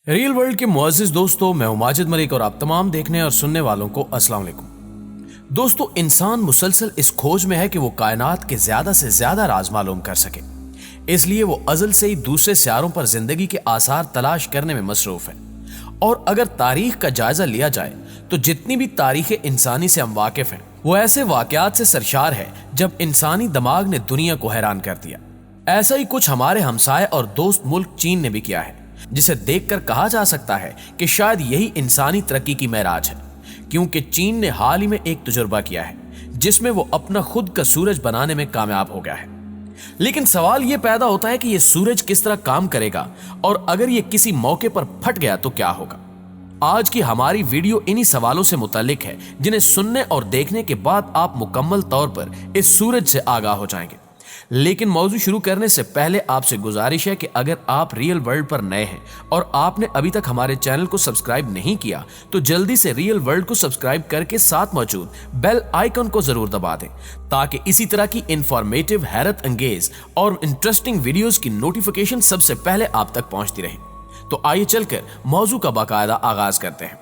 Real world के मुअज़्ज़िज़ दोस्तों, मैं हूं माजिद मलिक और आप तमाम देखने और सुनने वालों को अस्सलाम वालेकुम। दोस्तों, इंसान मुसलसल इस खोज में है कि वो कायनात के ज्यादा से ज्यादा राज मालूम कर सके। इसलिए वो अज़ल से ही दूसरे सियारों पर जिंदगी के आसार तलाश करने में मसरूफ है। और अगर तारीख का जायजा लिया जाए तो जितनी भी तारीख इंसानी से हम वाकिफ हैं, वो ऐसे वाकयात से सरशार है जब इंसानी दिमाग ने दुनिया को हैरान कर दिया। ऐसा ही कुछ हमारे हमसाए और दोस्त मुल्क चीन ने भी किया है, जिसे देखकर कहा जा सकता है कि शायद यही इंसानी तरक्की की मेराज है। क्योंकि चीन ने हाल ही में एक तजुर्बा किया है जिसमें वो अपना खुद का सूरज बनाने में कामयाब हो गया है। लेकिन सवाल ये पैदा होता है कि ये सूरज किस तरह काम करेगा और अगर ये किसी मौके पर फट गया तो क्या होगा। आज की हमारी वीडियो इन्हीं सवालों से मुताल्लिक है, जिन्हें सुनने और देखने के बाद आप मुकम्मल तौर पर इस सूरज से आगाह हो जाएंगे। लेकिन मौजू शुरू करने से पहले आपसे गुजारिश है कि अगर आप रियल वर्ल्ड पर नए हैं और आपने अभी तक हमारे चैनल को सब्सक्राइब नहीं किया तो जल्दी से रियल वर्ल्ड को सब्सक्राइब करके साथ मौजूद बेल आइकन को जरूर दबा दें, ताकि इसी तरह की इंफॉर्मेटिव, हैरत अंगेज और इंटरेस्टिंग वीडियोस की नोटिफिकेशन सबसे पहले आप तक पहुंचती रहे। तो आइए चलकर मौजू का बाकायदा आगाज करते हैं।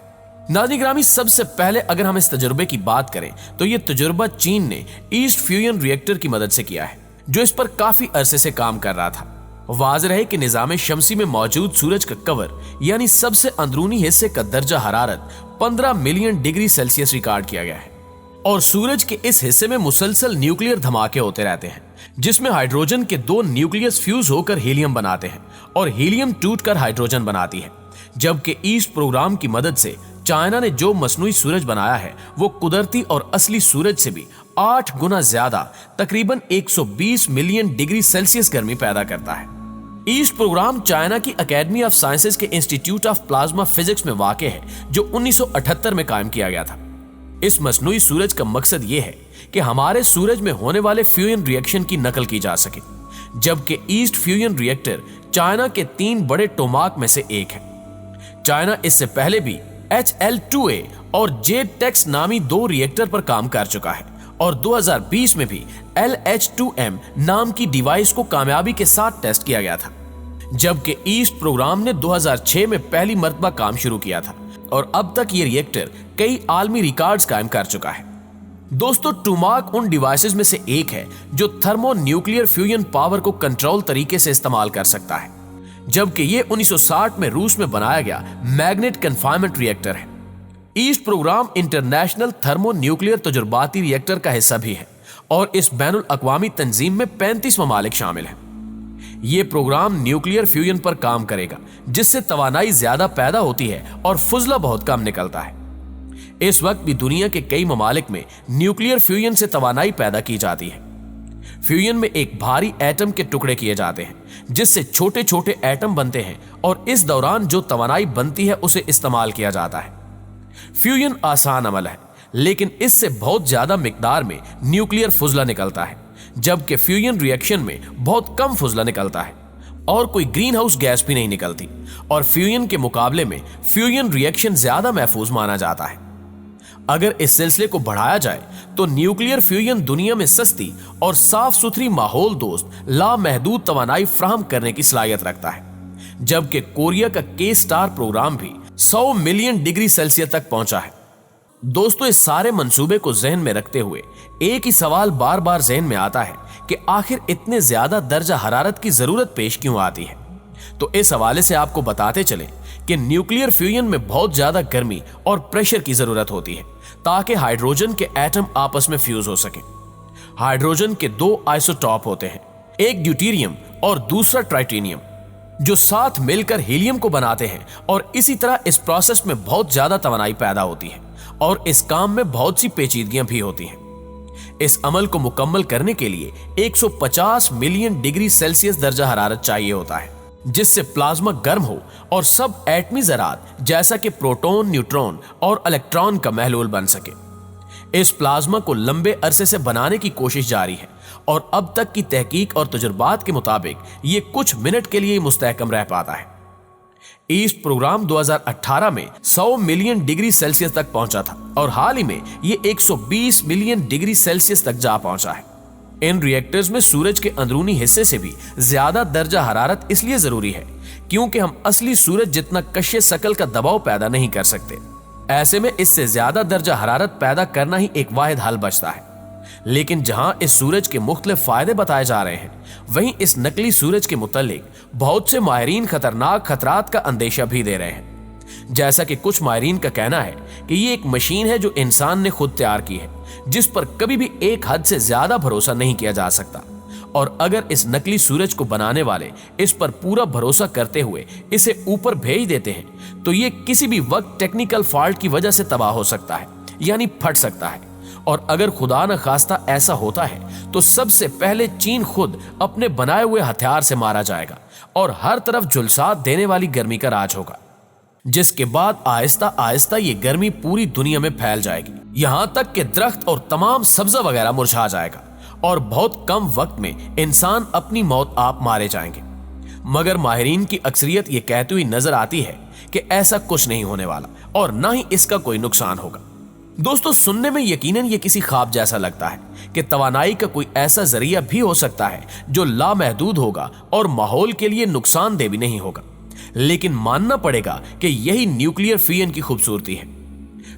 नाज़रीन ग्रामी, सबसे पहले अगर हम इस तजुर्बे की बात करें तो ये तजुर्बा चीन ने ईस्ट फ्यूजन रिएक्टर की मदद से किया है, जो इस पर काफी अरसे से काम कर रहा था। वाज़ रहे कि निज़ाम शमसी में मौजूद सूरज का कवर यानी सबसे अंदरूनी हिस्से का दर्जा हरारत 15 मिलियन डिग्री सेल्सियस रिकॉर्ड किया गया है और सूरज के इस हिस्से में मुसलसल न्यूक्लियर धमाके होते रहते हैं, जिसमें हाइड्रोजन के दो न्यूक्लियस फ्यूज होकर हीलियम बनाते हैं और हीलियम टूटकर हाइड्रोजन बनाती है। जबकि ईस्ट प्रोग्राम की मदद से चाइना ने जो मसनूई सूरज बनाया है वो कुदरती और असली सूरज से भी 8 गुना ज्यादा, तकरीबन 120 मिलियन डिग्री सेल्सियस गर्मी पैदा करता है। ईस्ट प्रोग्राम चाइना की एकेडमी ऑफ साइंसेज के इंस्टीट्यूट ऑफ प्लाज्मा फिजिक्स में वाक़ है, जो 1978 में कायम किया गया था। इस मसनूई सूरज का मकसद ये है कि हमारे सूरज में होने वाले फ्यूजन रिएक्शन की नकल की जा सके, जबकि ईस्ट फ्यूजन रिएक्टर चाइना के 3 बड़े टोमाक में से एक है। चाइना इससे पहले भी HL2A और JTEX नामी 2 रिएक्टर पर काम कर चुका है और 2020 में भी LH2M नाम की डिवाइस को कामयाबी के साथ टेस्ट किया गया था। जबकि ईस्ट प्रोग्राम ने 2006 में पहली मर्तबा काम शुरू किया था और अब तक ये रिएक्टर कई आलमी रिकॉर्ड्स कायम कर चुका है। दोस्तों, टोमाक उन डिवाइसेस में से एक है जो थर्मो न्यूक्लियर फ्यूजन पावर को कंट्रोल तरीके से इस्तेमाल कर सकता है, जबकि ये 1960 में रूस में बनाया गया मैग्नेट कन्फाइनमेंट रिएक्टर है। East program international thermonuclear तजुर्बाती रिएक्टर का हिस्सा भी है और इस बैनुल अक़वामी तंजीम में 35 ममालिक शामिल हैं। ये प्रोग्राम न्यूक्लियर फ्यूजन पर काम करेगा, जिससे तवानाई ज्यादा पैदा होती है और फुजला बहुत कम निकलता है। इस वक्त भी दुनिया के कई ममालिक में न्यूक्लियर फ्यूजन से तवानाई पैदा की जाती है। फ्यूजन में एक भारी एटम के टुकड़े किए जाते हैं, जिससे छोटे छोटे एटम बनते हैं और इस दौरान जो तवानाई बनती है उसे इस्तेमाल किया जाता है। फ्यूजन आसान अमल है, लेकिन इससे बहुत ज्यादा मिकदार में न्यूक्लियर फुजला निकलता है, जबकि फ्यूजन रिएक्शन में बहुत कम फुजला निकलता है और कोई ग्रीन हाउस गैस भी नहीं निकलती और फ्यूजन के मुकाबले में फ्यूजन रिएक्शन ज्यादा महफूज माना जाता है। अगर इस सिलसिले को बढ़ाया जाए तो न्यूक्लियर फ्यूजन दुनिया में सस्ती और साफ सुथरी माहौल दोस्त लामहदूद तवानाई फ्राहम करने की सलाहियत रखता है, जबकि कोरिया का K-STAR प्रोग्राम भी 100 मिलियन डिग्री सेल्सियस तक पहुंचा है। दोस्तों, इस सारे मंसूबे को जहन में रखते हुए एक ही सवाल बार बार जहन में आता है कि आखिर इतने ज्यादा दर्जा हरारत की जरूरत पेश क्यों आती है। तो इस हवाले से आपको बताते चले कि न्यूक्लियर फ्यूजन में बहुत ज्यादा गर्मी और प्रेशर की जरूरत होती है ताकि हाइड्रोजन के एटम आपस में फ्यूज हो सके। हाइड्रोजन के 2 आइसोटॉप होते हैं, एक ड्यूटेरियम और दूसरा ट्राइटेनियम, जो साथ मिलकर हीलियम को बनाते हैं और इसी तरह इस प्रोसेस में बहुत ज्यादा तवानाई पैदा होती है और इस काम में बहुत सी पेचीदगियां भी होती हैं। इस अमल को मुकम्मल करने के लिए 150 मिलियन डिग्री सेल्सियस दर्जा हरारत चाहिए होता है, जिससे प्लाज्मा गर्म हो और सब एटमी ज़रात जैसा कि प्रोटॉन, न्यूट्रॉन और इलेक्ट्रॉन का महलूल बन सके। इस प्लाज्मा को लंबे अरसे से बनाने की कोशिश जारी है और अब तक की तहकीक और तजुर्बात के मुताबिक ये कुछ मिनट के लिए मुस्तहकम रह पाता है। ईस्ट प्रोग्राम 2018 में 100 मिलियन डिग्री सेल्सियस तक पहुंचा था और हाल ही में ये 120 मिलियन डिग्री सेल्सियस तक जा पहुंचा है। इन रिएक्टर्स में सूरज के अंदरूनी हिस्से से भी ज्यादा दर्जा हरारत इसलिए जरूरी है क्योंकि हम असली सूरज जितना कश्य शकल का दबाव पैदा नहीं कर सकते। ऐसे में इससे ज्यादा दर्जा हरारत पैदा करना ही एक वाहिद हल बचता है। लेकिन जहां इस सूरज के मुख्तलिफ फायदे बताए जा रहे हैं, वहीं इस नकली सूरज के मुतालिक बहुत से माहिरीन खतरनाक खतरात का अंदेशा भी दे रहे हैं। जैसा कि कुछ माहिरीन का कहना है कि ये एक मशीन है जो इंसान ने खुद तैयार की है, जिस पर कभी भी एक हद से ज्यादा भरोसा नहीं किया जा सकता। और अगर इस नकली सूरज को बनाने वाले इस पर पूरा भरोसा करते हुए इसे ऊपर भेज देते हैं तो ये किसी भी वक्त टेक्निकल फॉल्ट की वजह से तबाह हो सकता है, यानी फट सकता है। और अगर खुदा न खास्ता ऐसा होता है तो सबसे पहले चीन खुद अपने बनाए हुए हथियार से मारा जाएगा और हर तरफ झुलसा देने वाली गर्मी का राज होगा, जिसके बाद आहिस्ता आहिस्ता ये गर्मी पूरी दुनिया में फैल जाएगी, यहां तक कि दरख्त और तमाम सब्जा वगैरह मुरझा जाएगा और बहुत कम वक्त में इंसान अपनी मौत आप मारे जाएंगे। मगर माहिरीन की अक्सरियत ये कहती हुई नजर आती है कि ऐसा कुछ नहीं होने वाला और ना ही इसका कोई नुकसान होगा। दोस्तों, सुनने में यकीनन ये किसी ख्वाब जैसा लगता है कि तवानाई का कोई ऐसा जरिया भी हो सकता है जो लामहदूद होगा और माहौल के लिए नुकसानदेह भी नहीं होगा। लेकिन मानना पड़ेगा कि यही न्यूक्लियर फ्यूजन की खूबसूरती है।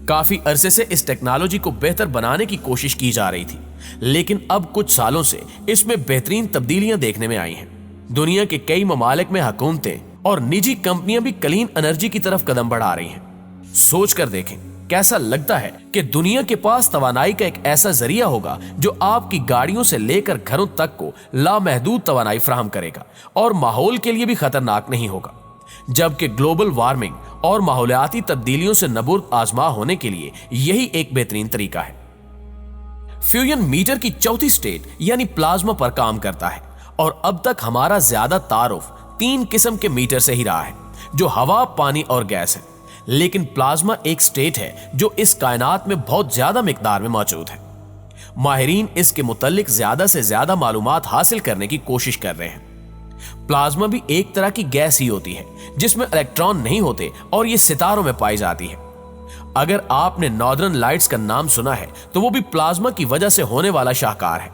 काफी अरसे से इस टेक्नोलॉजी को बेहतर बनाने की कोशिश की जा रही थी, लेकिन अब कुछ सालों से इसमें बेहतरीन तब्दीलियां देखने में आई हैं। दुनिया के कई ममालिक में हुकूमतें और निजी कंपनियां भी क्लीन एनर्जी की तरफ कदम बढ़ा रही हैं। सोच कर देखें, कैसा लगता है कि दुनिया के पास तवानाई का एक ऐसा जरिया होगा जो आपकी गाड़ियों से लेकर घरों तक को लामहदूद तवानाई फराहम करेगा और माहौल के लिए भी खतरनाक नहीं होगा। जबकि ग्लोबल वार्मिंग और माहौलियाती तब्दीलियों से नबूर्द आजमा होने के लिए यही एक बेहतरीन तरीका है। फ्यूजन मीटर की चौथी स्टेट यानी प्लाज्मा पर काम करता है और अब तक हमारा ज्यादा तारुफ 3 किस्म के मीटर से ही रहा है, जो हवा, पानी और गैस है। लेकिन प्लाज्मा एक स्टेट है जो इस कायनात में बहुत ज्यादा मिकदार में मौजूद है। माहिरीन इसके मुतालिक ज्यादा से ज्यादा मालूमात हासिल करने की कोशिश कर रहे हैं। प्लाज्मा भी एक तरह की गैस ही होती है जिसमें इलेक्ट्रॉन नहीं होते और ये सितारों में पाई जाती है। अगर आपने नॉर्दर्न लाइट्स का नाम सुना है तो वो भी प्लाज्मा की वजह से होने वाला शाहकार है।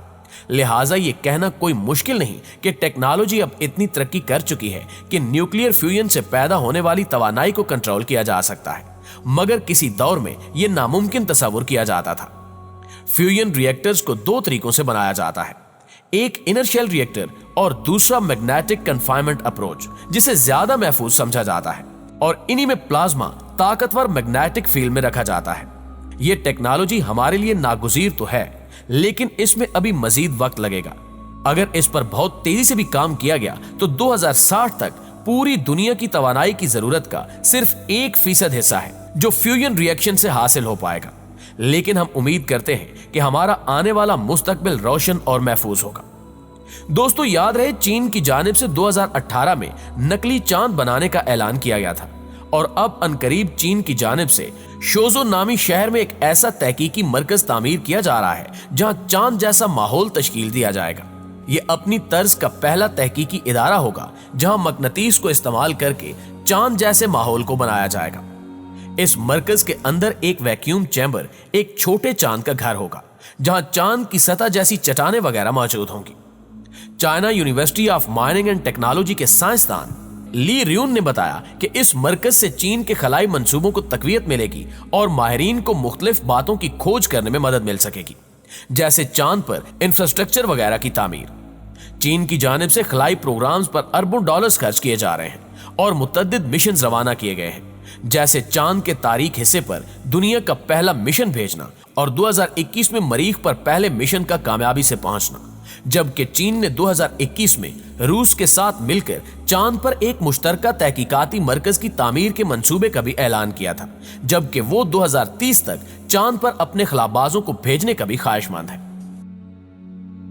लिहाजा ये कहना कोई मुश्किल नहीं कि टेक्नोलॉजी अब इतनी तरक्की कर चुकी है कि न्यूक्लियर फ्यूजन से पैदा होने वाली तवानाई को कंट्रोल किया जा सकता है, मगर किसी दौर में यह नामुमकिन तस्वुर किया जाता था। फ्यूजन रिएक्टर्स को 2 तरीकों से बनाया जाता है, एक इनर्शियल रिएक्टर और दूसरा मैग्नेटिक कन्फाइनमेंट अप्रोच, जिसे ज्यादा महफूज समझा जाता है। और इन्हीं में प्लाज्मा ताकतवर मैग्नेटिक फील्ड में रखा जाता है। यह टेक्नोलॉजी हमारे लिए नागुज़ीर तो है, लेकिन इसमें अभी मजीद वक्त लगेगा। अगर इस पर बहुत तेजी से भी काम किया गया तो 2060 तक पूरी दुनिया की तवानाई की जरूरत का सिर्फ 1% हिस्सा है जो फ्यूजन रिएक्शन से हासिल हो पाएगा। लेकिन हम उम्मीद करते हैं कि हमारा आने वाला मुस्तकबिल रोशन और महफूज होगा। दोस्तों, याद रहे चीन की जानिब से 2018 में नकली चांद बनाने का ऐलान किया गया था और अब अनकरीब चीन की जानिब से शोजो नामी शहर में एक ऐसा तहकीकी मरकज तामीर किया जा रहा है जहां चांद जैसा माहौल तश्कील दिया जाएगा। ये अपनी तर्ज का पहला तहकीकी इदारा होगा जहां मकनतीस को इस्तेमाल करके चांद जैसे माहौल को बनाया जाएगा। इस मरकज के अंदर एक वैक्यूम चैम्बर एक छोटे चांद का घर होगा जहां चांद की सतह जैसी चट्टानें वगैरह मौजूद होंगी। China university of mining and technology के साइंसदान ली रियून ने बताया कि इस मरकज से चीन के खलाई मंसूबों को तकवीयत मिलेगी और माहिरीन को मुख्तलिफ बातों की खोज करने में मदद मिल सकेगी, जैसे चांद पर इंफ्रास्ट्रक्चर वगैरह की तामीर। चीन की जानिब से खलाई प्रोग्राम्स पर अरबों डॉलर्स खर्च किए जा रहे हैं और मुतअद्दिद मिशन रवाना किए गए हैं, जैसे चांद के तारीख हिस्से पर दुनिया का पहला मिशन भेजना और 2021 में मरीख पर पहले मिशन का कामयाबी से पहुंचना। जबकि चीन ने 2021 में रूस के साथ मिलकर चांद पर एक मुश्तरका तहकीकाती मरकज की तामीर के मंसूबे का भी ऐलान किया था, जबकि वो 2030 तक चांद पर अपने खलाबाजों को भेजने का भी ख्वाहिशमंद है।